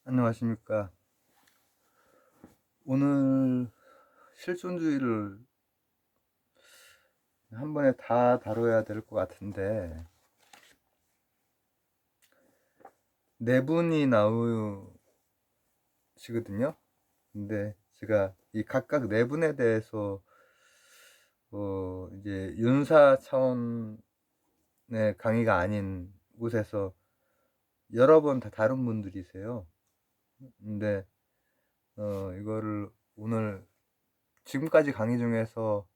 안녕하십니까. 오늘 실존주의를 한 번에 다 다뤄야 될 것 같은데, 네 분이 나오시거든요. 근데 제가 이 각각 네 분에 대해서, 이제 윤사 차원의 강의가 아닌 곳에서 여러 번 다 다른 분들이세요. 근데, 이거를 오늘 지금까지 강의 중에서,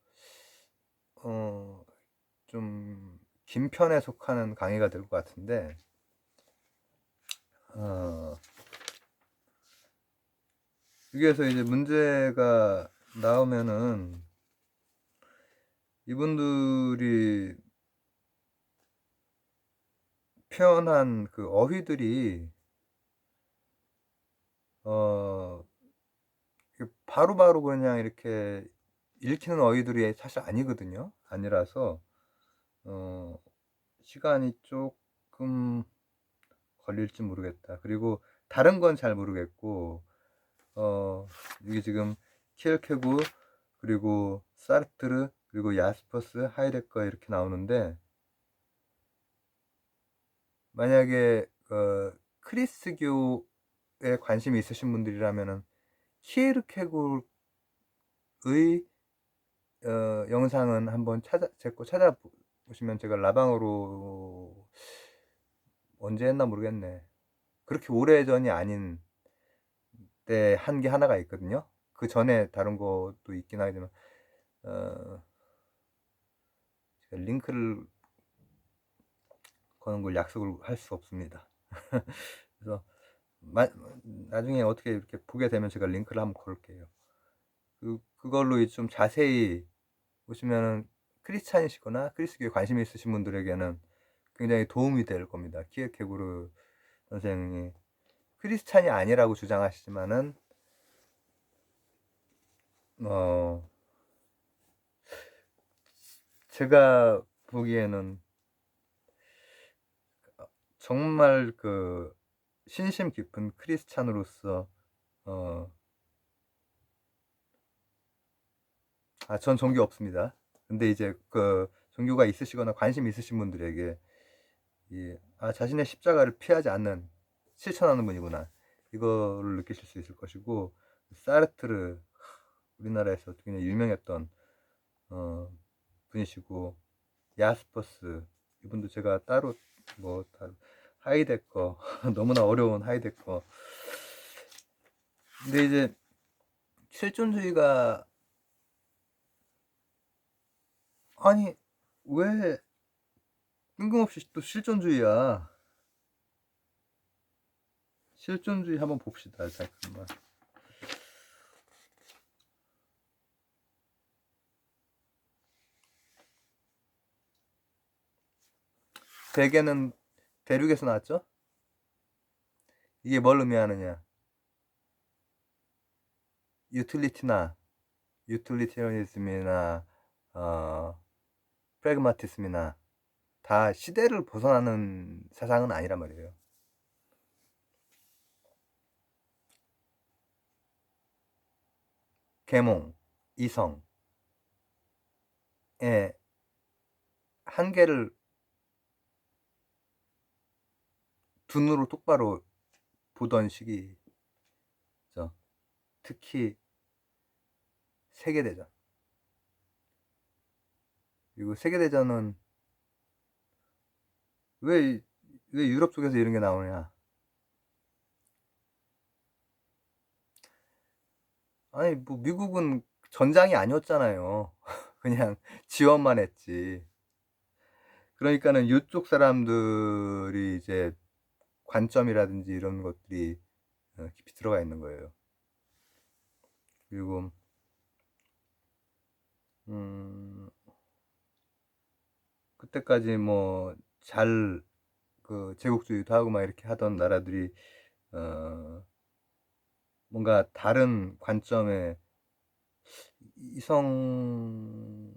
좀 긴 편에 속하는 강의가 될 것 같은데, 어, 여기에서 이제 문제가 나오면은 이분들이 표현한 그 어휘들이 어 바로바로 그냥 이렇게 읽히는 어휘들이 사실 아니거든요. 아니라서 어 시간이 조금 걸릴지 모르겠다. 그리고 다른 건 잘 모르겠고 이게 지금 킬케고 그리고 사르트르 그리고 야스퍼스 하이데거 이렇게 나오는데, 만약에 크리스교에 관심이 있으신 분들이라면은 키에르케고르의 영상은 한번 제 거 찾아보시면, 제가 라방으로 언제 했나 모르겠네. 그렇게 오래전이 아닌 때 한 게 하나가 있거든요. 그 전에 다른 것도 있긴 하지만 어, 제가 링크를 거는 걸 약속을 할 수 없습니다. 그래서 나중에 어떻게 이렇게 보게 되면 제가 링크를 한번 걸게요. 그걸로 좀 자세히 보시면은 크리스찬이시거나 크리스교에 관심이 있으신 분들에게는 굉장히 도움이 될 겁니다. 키에케고르 선생이 크리스찬이 아니라고 주장하시지만은 어 제가 보기에는 정말 그 신심 깊은 크리스찬으로서 전 종교 없습니다. 근데 이제 그 종교가 있으시거나 관심 있으신 분들에게 자신의 십자가를 피하지 않는, 실천하는 분이구나, 이거를 느끼실 수 있을 것이고, 사르트르, 우리나라에서 굉장히 유명했던 분이시고, 야스퍼스, 이분도 제가 따로 하이데거 너무나 어려운 하이데거. 근데 이제 실존주의가, 아니 왜 뜬금없이 또 실존주의야. 실존주의 한번 봅시다. 잠깐만. 대개는 대륙에서 나왔죠? 이게 뭘 의미하느냐? 유틸리티나 유틸리티어니즘이나 프래그마티즘이나 다 시대를 벗어나는 세상은 아니란 말이에요. 계몽, 이성의 한계를 두 눈으로 똑바로 보던 시기죠. 특히 세계대전. 그리고 세계대전은 왜 유럽 쪽에서 이런 게 나오냐? 아니 뭐 미국은 전장이 아니었잖아요. 그냥 지원만 했지. 그러니까는 이쪽 사람들이 이제 관점이라든지 이런 것들이 깊이 들어가 있는 거예요. 그리고 음, 그때까지 뭐 잘 그 제국주의도 하고 막 이렇게 하던 나라들이 뭔가 다른 관점의 이성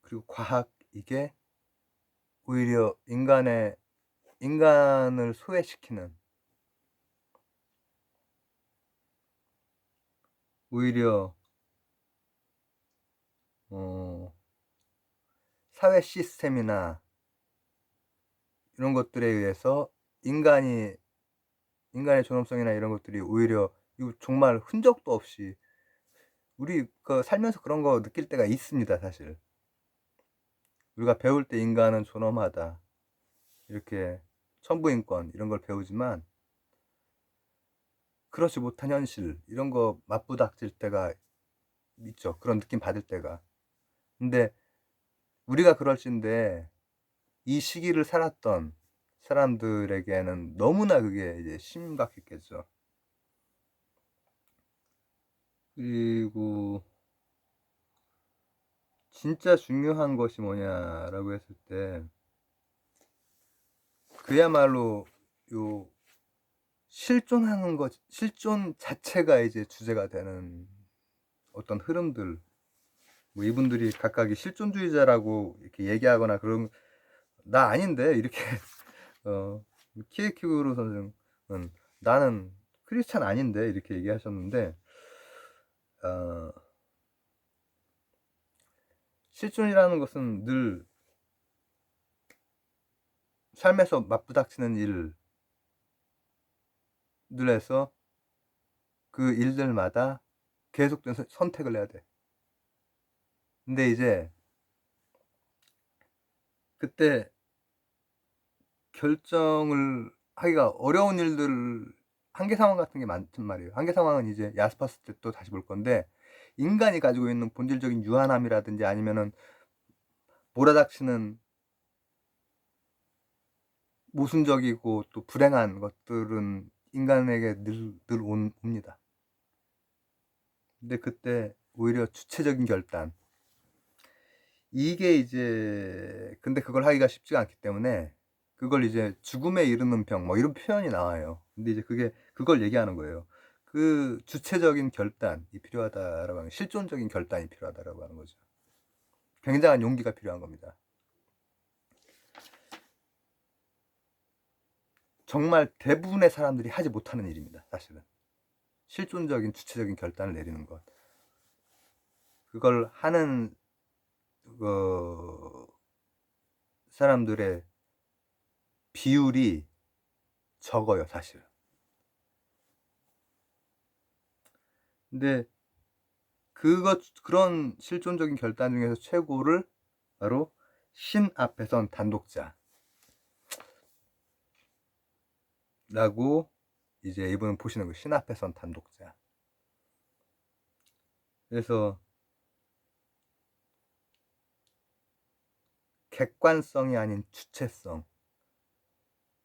그리고 과학, 이게 오히려 인간을 소외시키는 오히려 사회 시스템이나 이런 것들에 의해서 인간의 존엄성이나 이런 것들이 오히려 이거 정말 흔적도 없이 우리 살면서 그런 거 느낄 때가 있습니다, 사실. 우리가 배울 때 인간은 존엄하다, 이렇게 천부인권 이런 걸 배우지만 그렇지 못한 현실 이런 거 맞부닥칠 때가 있죠. 그런 느낌 받을 때가. 근데 우리가 그럴진데 이 시기를 살았던 사람들에게는 너무나 그게 이제 심각했겠죠. 그리고 진짜 중요한 것이 뭐냐라고 했을 때 그야말로 요 실존하는 것, 실존 자체가 이제 주제가 되는 어떤 흐름들, 뭐 이분들이 각각이 실존주의자라고 이렇게 얘기하거나 그런, 나 아닌데 이렇게 키에키우로 선생은 나는 크리스찬 아닌데 이렇게 얘기하셨는데, 실존이라는 것은 늘 삶에서 맞부닥치는 일들에서 그 일들마다 계속된 선택을 해야 돼. 근데 이제 그때 결정을 하기가 어려운 일들, 한계 상황 같은 게 많단 말이에요. 한계 상황은 이제 야스퍼스 때 또 다시 볼 건데, 인간이 가지고 있는 본질적인 유한함이라든지 아니면은 몰아닥치는 모순적이고 또 불행한 것들은 인간에게 늘 옵니다. 근데 그때 오히려 주체적인 결단, 이게 이제, 근데 그걸 하기가 쉽지가 않기 때문에 그걸 이제 죽음에 이르는 병 뭐 이런 표현이 나와요. 근데 이제 그걸 얘기하는 거예요. 그 주체적인 결단이 필요하다라고 하는, 실존적인 결단이 필요하다라고 하는 거죠. 굉장한 용기가 필요한 겁니다. 정말 대부분의 사람들이 하지 못하는 일입니다, 사실은. 실존적인 주체적인 결단을 내리는 것, 그걸 하는 사람들의 비율이 적어요, 사실은. 근데 그런 실존적인 결단 중에서 최고를 바로 신 앞에선 단독자라고 이제 이분은 보시는 거예요. 신 앞에선 단독자. 그래서 객관성이 아닌 주체성.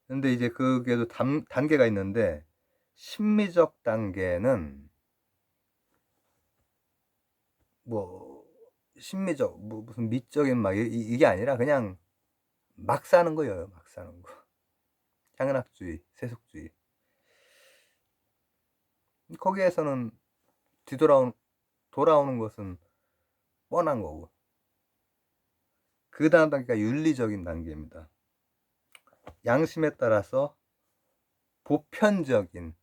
근데 이제 그게도 단계가 있는데, 심미적 단계는 뭐 심미적, 뭐 무슨 미적인 막 이게 아니라 그냥 막 사는 거예요. 막 사는 거. 향락주의, 세속주의. 거기에서는 돌아오는 것은 뻔한 거고, 그 다음 단계가 윤리적인 단계입니다. 양심에 따라서 보편적인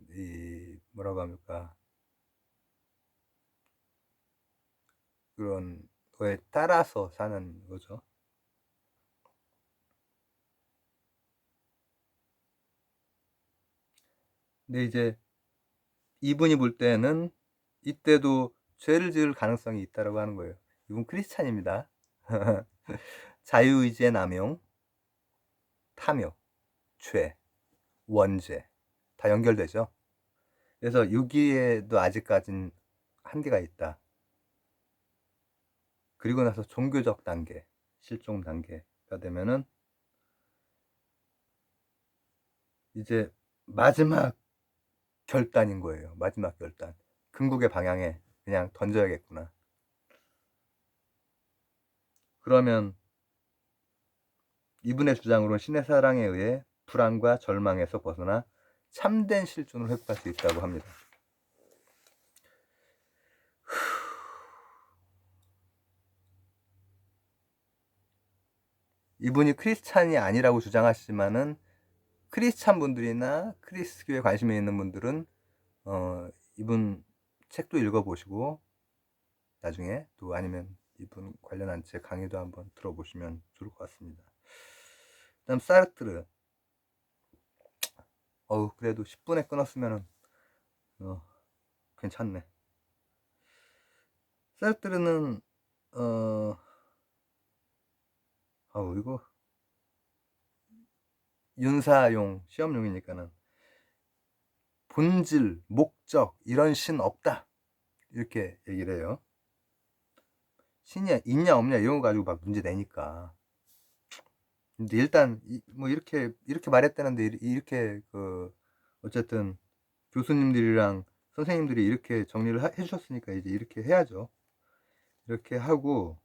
이 뭐라고 합니까, 그런 거에 따라서 사는 거죠. 근데 이제 이분이 볼 때는 이때도 죄를 지을 가능성이 있다라고 하는 거예요. 이분 크리스찬입니다. 자유의지의 남용, 탐욕, 죄, 원죄 다 연결되죠. 그래서 여기에도 아직까진 한계가 있다. 그리고 나서 종교적 단계, 실종 단계가 되면은 이제 마지막 결단인 거예요. 마지막 결단. 궁극의 방향에 그냥 던져야겠구나. 그러면 이분의 주장으로는 신의 사랑에 의해 불안과 절망에서 벗어나 참된 실존을 회복할 수 있다고 합니다. 이분이 크리스찬이 아니라고 주장하시지만은 크리스찬 분들이나 크리스교에 관심이 있는 분들은 이분 책도 읽어보시고 나중에 또 아니면 이분 관련한 제 강의도 한번 들어보시면 좋을 것 같습니다. 그다음 사르트르. 그래도 10분에 끊었으면은 괜찮네. 사르트르는 이거 윤사용 시험용이니까는 본질, 목적 이런 신 없다 이렇게 얘기를 해요. 신이 있냐 없냐 이런 거 가지고 막 문제 내니까. 근데 일단 뭐 이렇게 말했다는데 이렇게 어쨌든 교수님들이랑 선생님들이 이렇게 정리를 해주셨으니까 이제 이렇게 해야죠. 이렇게 하고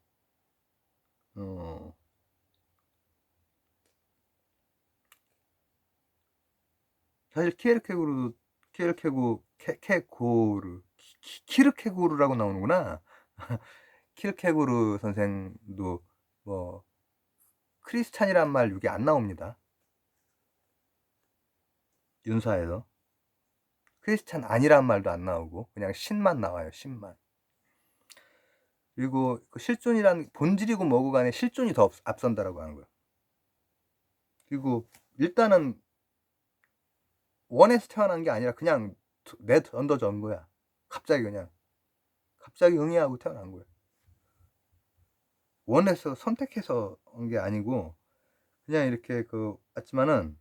사실 키르케고르라고 나오는구나. 키르케고르 선생도 뭐 크리스찬이란 말 이게 안 나옵니다. 윤사에서 크리스찬 아니란 말도 안 나오고 그냥 신만 나와요. 신만. 그리고 실존이란 본질이고 뭐고 간에 실존이 더 앞선다라고 하는 거예요. 그리고 일단은 원에서 태어난 게 아니라 그냥 던져져 온 거야. 갑자기 응애하고 태어난 거예요. 원에서 선택해서 온 게 아니고 그냥 이렇게 왔지만은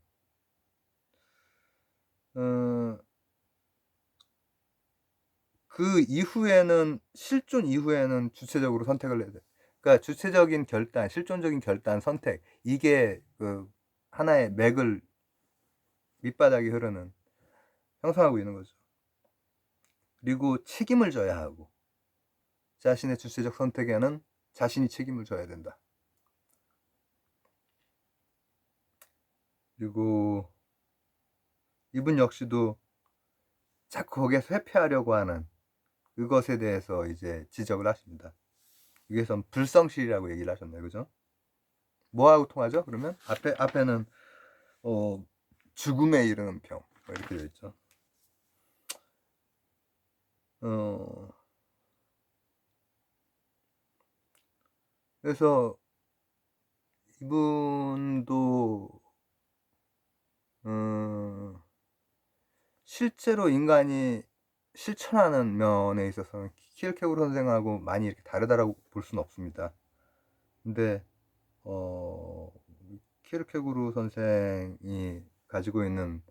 그 이후에는 실존 이후에는 주체적으로 선택을 해야 돼. 그러니까 주체적인 결단, 실존적인 결단, 선택 이게 하나의 맥을 밑바닥이 흐르는 형성하고 있는 거죠. 그리고 책임을 져야 하고 자신의 주체적 선택에는 자신이 책임을 져야 된다. 그리고 이분 역시도 자꾸 거기에서 회피하려고 하는 그것에 대해서 이제 지적을 하십니다. 여기선 불성실이라고 얘기를 하셨나요, 그죠? 뭐하고 통하죠? 그러면 앞에는 죽음에 이르는 병 이렇게 되어 있죠. 그래서 이분도 실제로 인간이 실천하는 면에 있어서는 키르케고르 선생하고 많이 이렇게 다르다라고 볼 수는 없습니다. 근데 키르케고르 선생이 가지고 있는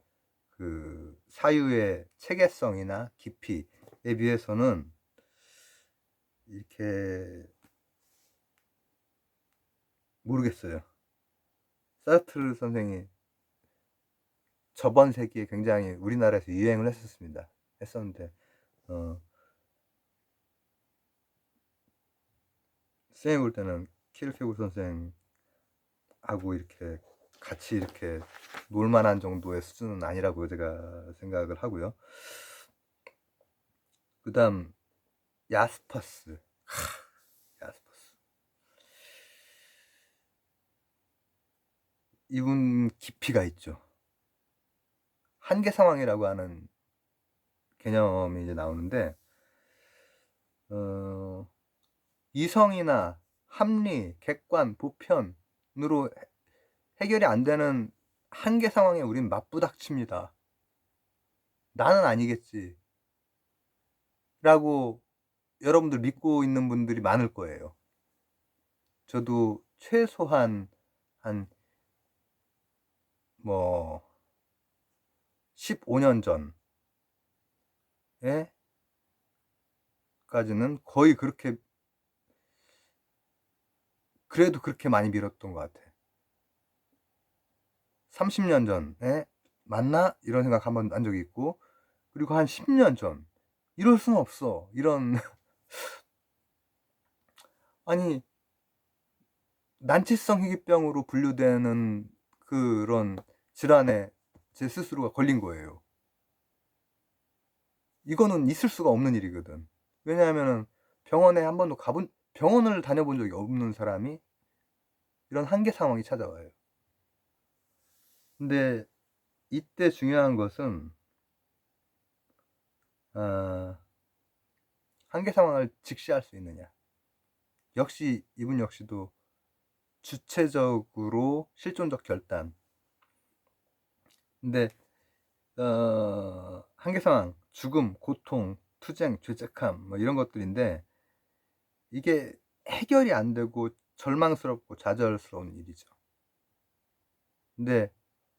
그 사유의 체계성이나 깊이에 비해서는 이렇게 모르겠어요. 사르트르 선생이 저번 세기에 굉장히 우리나라에서 유행을 했었는데 선생님 볼 때는 키르케고르 선생하고 이렇게 같이 이렇게 놀만한 정도의 수준은 아니라고 제가 생각을 하고요. 그 다음 야스퍼스. 야스퍼스 이분 깊이가 있죠. 한계 상황이라고 하는 개념이 이제 나오는데 이성이나 합리, 객관, 보편으로 해결이 안 되는 한계 상황에 우린 맞부닥칩니다. 나는 아니겠지 라고 여러분들 믿고 있는 분들이 많을 거예요. 저도 최소한 한 15년 전에 까지는 거의 그래도 그렇게 많이 밀었던 것 같아. 30년 전에 맞나? 이런 생각 한번 한 적이 있고, 그리고 한 10년 전 이럴 수는 없어 이런 아니 난치성 희귀병으로 분류되는 그런 질환에 제 스스로가 걸린 거예요. 이거는 있을 수가 없는 일이거든. 왜냐하면 병원에 한 번도 병원을 다녀본 적이 없는 사람이 이런 한계 상황이 찾아와요. 근데 이때 중요한 것은 한계 상황을 직시할 수 있느냐. 역시 이분 역시도 주체적으로 실존적 결단. 근데 한계 상황, 죽음, 고통, 투쟁, 죄책감 뭐 이런 것들인데 이게 해결이 안 되고 절망스럽고 좌절스러운 일이죠. 근데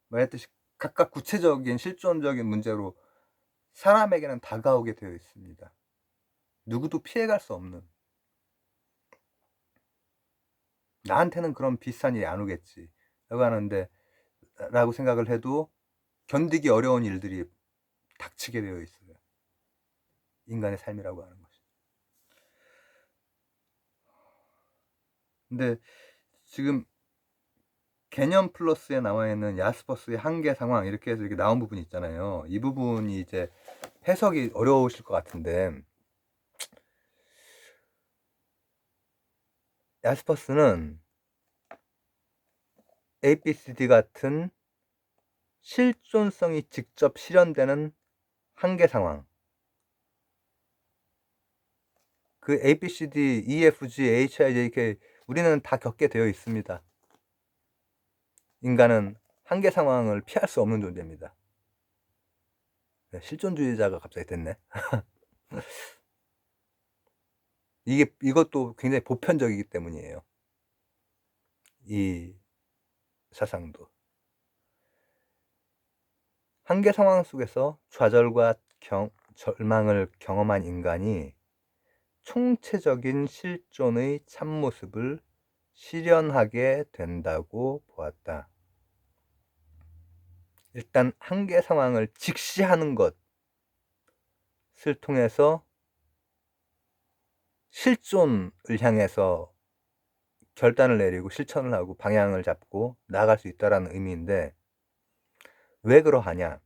말했듯이 각각 구체적인 실존적인 문제로 사람에게는 다가오게 되어 있습니다. 누구도 피해갈 수 없는. 나한테는 그런 비슷한 일이 안 오겠지 라고 하는데 라고 생각을 해도 견디기 어려운 일들이 닥치게 되어 있어요. 인간의 삶이라고 하는 것이. 근데 지금 개념 플러스에 나와 있는 야스퍼스의 한계 상황 이렇게 해서 이렇게 나온 부분이 있잖아요. 이 부분이 이제 해석이 어려우실 것 같은데 야스퍼스는 ABCD 같은 실존성이 직접 실현되는 한계 상황, 그 ABCD, EFG, HIJK 우리는 다 겪게 되어 있습니다. 인간은 한계 상황을 피할 수 없는 존재입니다. 실존주의자가 갑자기 됐네. 이것도 굉장히 보편적이기 때문이에요. 이 사상도. 한계 상황 속에서 좌절과 절망을 경험한 인간이 총체적인 실존의 참모습을 실현하게 된다고 보았다. 일단 한계 상황을 직시하는 것을 통해서 실존을 향해서 결단을 내리고 실천을 하고 방향을 잡고 나아갈 수 있다는 의미인데 왜 그러하냐?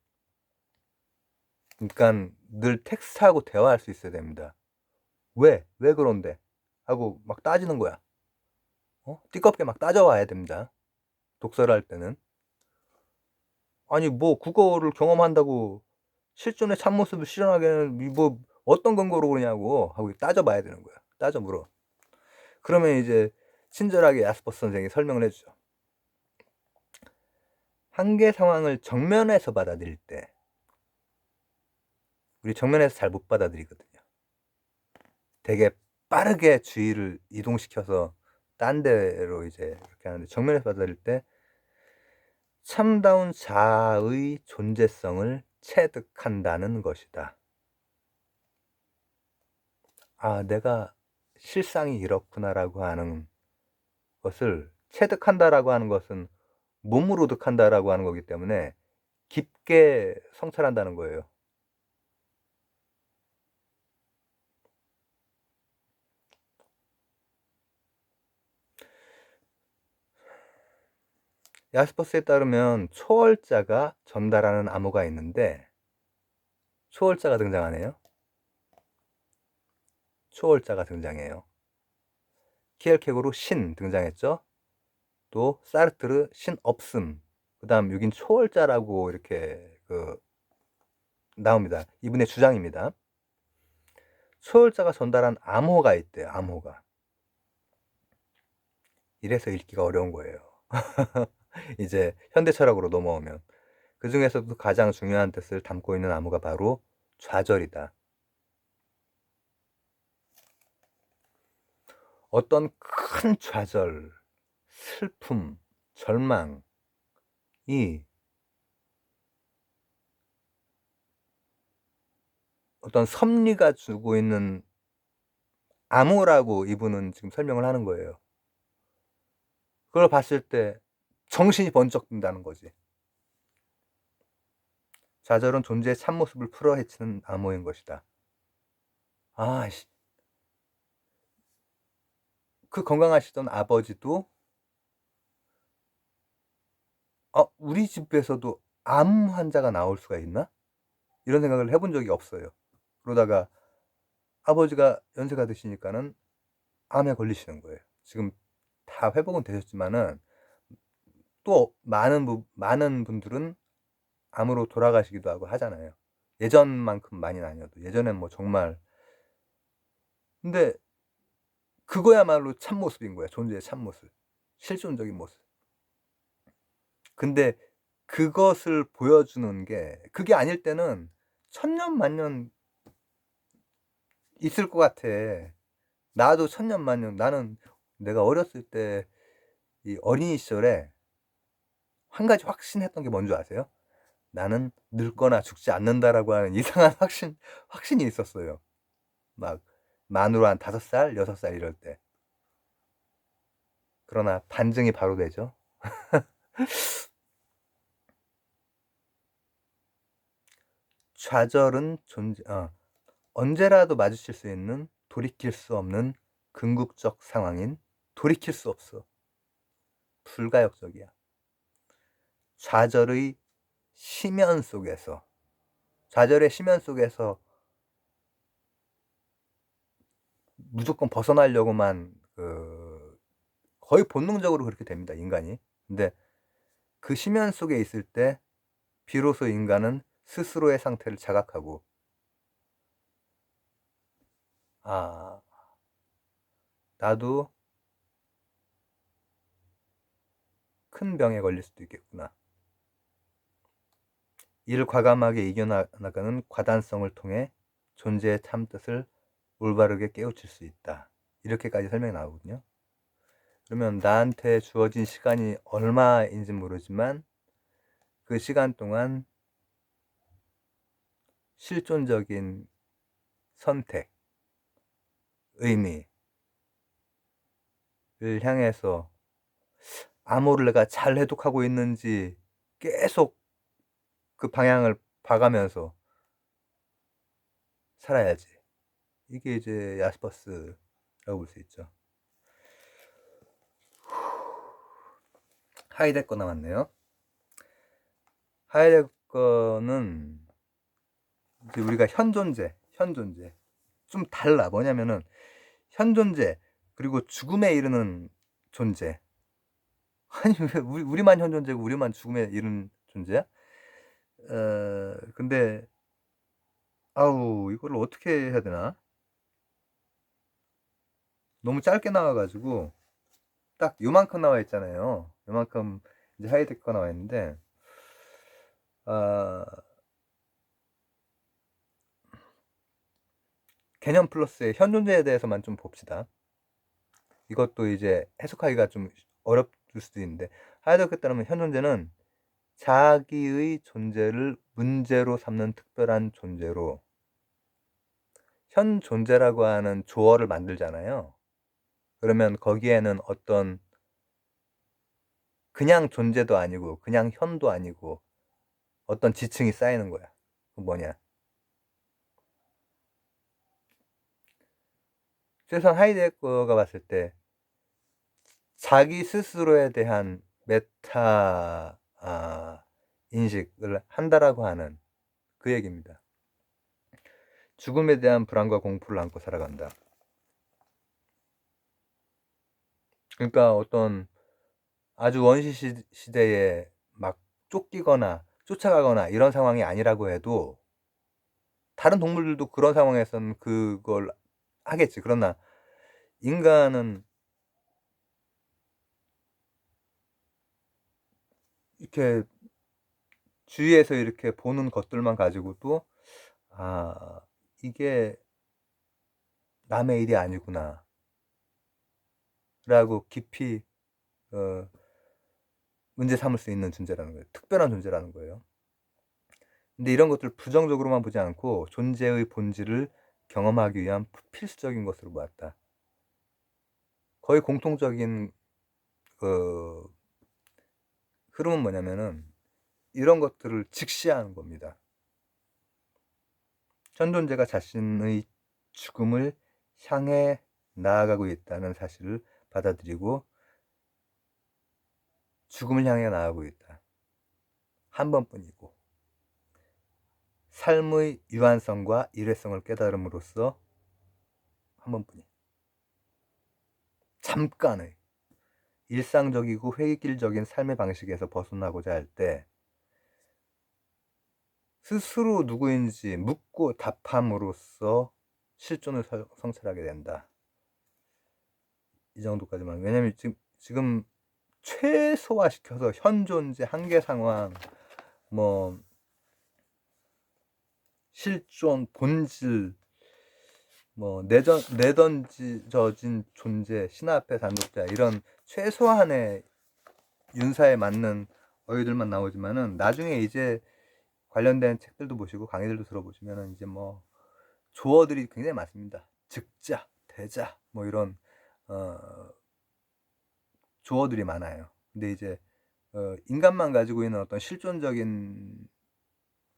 그러니까 늘 텍스트하고 대화할 수 있어야 됩니다. 왜 그런데? 하고 막 따지는 거야. 띠껍게 막 따져와야 됩니다. 독서를 할 때는. 아니 뭐 국어를 경험한다고 실존의 참모습을 실현하기에는 뭐 어떤 근거로 그러냐고 하고 따져봐야 되는 거야. 따져 물어. 그러면 이제 친절하게 야스퍼스 선생이 설명을 해주죠. 한계 상황을 정면에서 받아들일 때 우리 정면에서 잘 못 받아들이거든요. 되게 빠르게 주의를 이동시켜서 딴 데로 이제 이렇게 하는데 정면에서 받아들일 때 참다운 자아의 존재성을 체득한다는 것이다. 아, 내가 실상이 이렇구나라고 하는 것을 체득한다라고 하는 것은 몸으로 득한다라고 하는 거기 때문에 깊게 성찰한다는 거예요. 야스퍼스에 따르면 초월자가 전달하는 암호가 있는데 초월자가 등장하네요. 초월자가 등장해요. 키엘케고로 신 등장했죠. 또 사르트르 신 없음. 그 다음 여긴 초월자라고 이렇게 나옵니다. 이분의 주장입니다. 초월자가 전달한 암호가 있대요. 암호가. 이래서 읽기가 어려운 거예요. 이제 현대 철학으로 넘어오면 그 중에서도 가장 중요한 뜻을 담고 있는 암호가 바로 좌절이다. 어떤 큰 좌절, 슬픔, 절망이 어떤 섭리가 주고 있는 암호라고 이분은 지금 설명을 하는 거예요. 그걸 봤을 때 정신이 번쩍 든다는 거지. 좌절은 존재의 참모습을 풀어헤치는 암호인 것이다. 아씨, 그 건강하시던 아버지도 우리 집에서도 암 환자가 나올 수가 있나? 이런 생각을 해본 적이 없어요. 그러다가 아버지가 연세가 드시니까는 암에 걸리시는 거예요. 지금 다 회복은 되셨지만은 또 많은 분들은 암으로 돌아가시기도 하고 하잖아요. 예전만큼 많이는 아니어도 예전엔 뭐 정말 근데 그거야말로 참모습인 거야. 존재의 참모습. 실존적인 모습. 근데 그것을 보여주는 게 그게 아닐 때는 천년 만년 있을 것 같아. 나도 천년 만년 나는 내가 어렸을 때 이 어린이 시절에 한 가지 확신했던 게 뭔지 아세요? '나는 늙거나 죽지 않는다.'라고 하는 이상한 확신이 있었어요. 막 만으로 한 5살, 6살 이럴 때. 그러나 반증이 바로 되죠. 좌절은 언제라도 마주칠 수 있는 돌이킬 수 없는 궁극적 상황인 돌이킬 수 없어. 불가역적이야. 좌절의 심연 속에서 좌절의 심연 속에서 무조건 벗어나려고만 거의 본능적으로 그렇게 됩니다, 인간이. 근데 그 심연 속에 있을 때 비로소 인간은 스스로의 상태를 자각하고 '아 나도 큰 병에 걸릴 수도 있겠구나.' 이를 과감하게 이겨나가는 과단성을 통해 존재의 참뜻을 올바르게 깨우칠 수 있다. 이렇게까지 설명이 나오거든요. 그러면 나한테 주어진 시간이 얼마인지 모르지만 그 시간 동안 실존적인 선택, 의미를 향해서 암호를 내가 잘 해독하고 있는지 계속 그 방향을 봐가면서 살아야지. 이게 이제 야스퍼스라고 볼 수 있죠. 하이데거 나왔네요. 하이데거는 이제 우리가 현존재 좀 달라. 뭐냐면은 현존재 그리고 죽음에 이르는 존재. 아니 왜 우리만 현존재고 우리만 죽음에 이르는 존재야? 근데 아우 이거를 어떻게 해야 되나? 너무 짧게 나와 가지고 딱 요만큼 나와 있잖아요. 요만큼 이제 하이데거가 나와 있는데 아 개념 플러스의 현존재에 대해서만 좀 봅시다. 이것도 이제 해석하기가 좀 어렵을 수도 있는데 하이데거에 따르면 현존재는 자기의 존재를 문제로 삼는 특별한 존재로 현존재라고 하는 조어를 만들잖아요. 그러면 거기에는 어떤 그냥 존재도 아니고 그냥 현도 아니고 어떤 지층이 쌓이는 거야. 그 뭐냐? 최소한 하이데거가 봤을 때 자기 스스로에 대한 메타 인식을 한다라고 하는 그 얘기입니다. 죽음에 대한 불안과 공포를 안고 살아간다. 그러니까 어떤 아주 원시 시대에 막 쫓기거나 쫓아가거나 이런 상황이 아니라고 해도 다른 동물들도 그런 상황에서는 그걸 하겠지. 그러나 인간은 이렇게 주위에서 이렇게 보는 것들만 가지고도 '아 이게 남의 일이 아니구나.'라고 깊이 어 문제 삼을 수 있는 존재라는 거예요. 특별한 존재라는 거예요. 근데 이런 것들을 부정적으로만 보지 않고 존재의 본질을 경험하기 위한 필수적인 것으로 보았다. 거의 공통적인 그 흐름은 뭐냐면은 이런 것들을 직시하는 겁니다. 현존재가 자신의 죽음을 향해 나아가고 있다는 사실을 받아들이고 죽음을 향해 나아가고 있다. 한 번뿐이고 삶의 유한성과 일회성을 깨달음으로써 한 번뿐이 잠깐의 일상적이고 획일적인 삶의 방식에서 벗어나고자 할 때 스스로 누구인지 묻고 답함으로써 실존을 성찰하게 된다. 이 정도까지만. 왜냐면 지금 최소화시켜서 현존재, 한계 상황, 뭐 실존, 본질, 뭐 내던져진 존재, 신 앞의 단독자, 이런 최소한의 윤사에 맞는 어휘들만 나오지만은 나중에 이제 관련된 책들도 보시고 강의들도 들어보시면은 이제 뭐 조어들이 굉장히 많습니다. 즉자, 대자, 뭐 이런 조어들이 많아요. 근데 이제 인간만 가지고 있는 어떤 실존적인,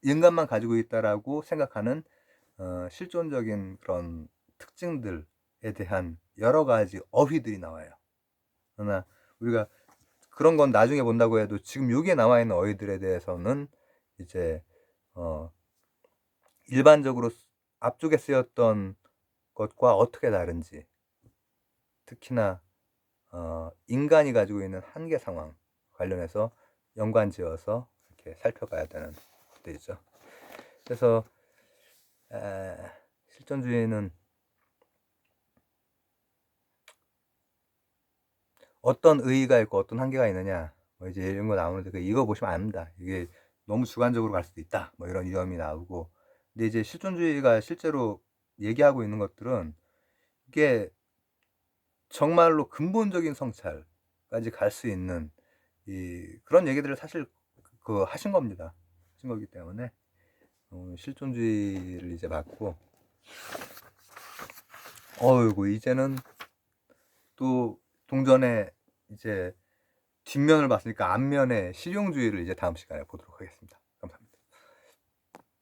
인간만 가지고 있다라고 생각하는 실존적인 그런 특징들에 대한 여러 가지 어휘들이 나와요. 그러나 우리가 그런 건 나중에 본다고 해도 지금 여기에 나와 있는 어휘들에 대해서는 이제 일반적으로 앞쪽에 쓰였던 것과 어떻게 다른지, 특히나 인간이 가지고 있는 한계 상황 관련해서 연관지어서 이렇게 살펴가야 되는 것들이죠. 그래서 실존주의는 어떤 의의가 있고 어떤 한계가 있느냐, 뭐 이제 이런 거 나오는데 이거 보시면 압니다. 이게 너무 주관적으로 갈 수도 있다, 뭐 이런 위험이 나오고. 근데 이제 실존주의가 실제로 얘기하고 있는 것들은 이게 정말로 근본적인 성찰까지 갈 수 있는 그런 얘기들을 사실 하신 겁니다. 하신 거기 때문에 실존주의를 이제 받고, 어이구 이제는 또 동전에 이제 뒷면을 봤으니까 앞면에 실용주의를 이제 다음 시간에 보도록 하겠습니다.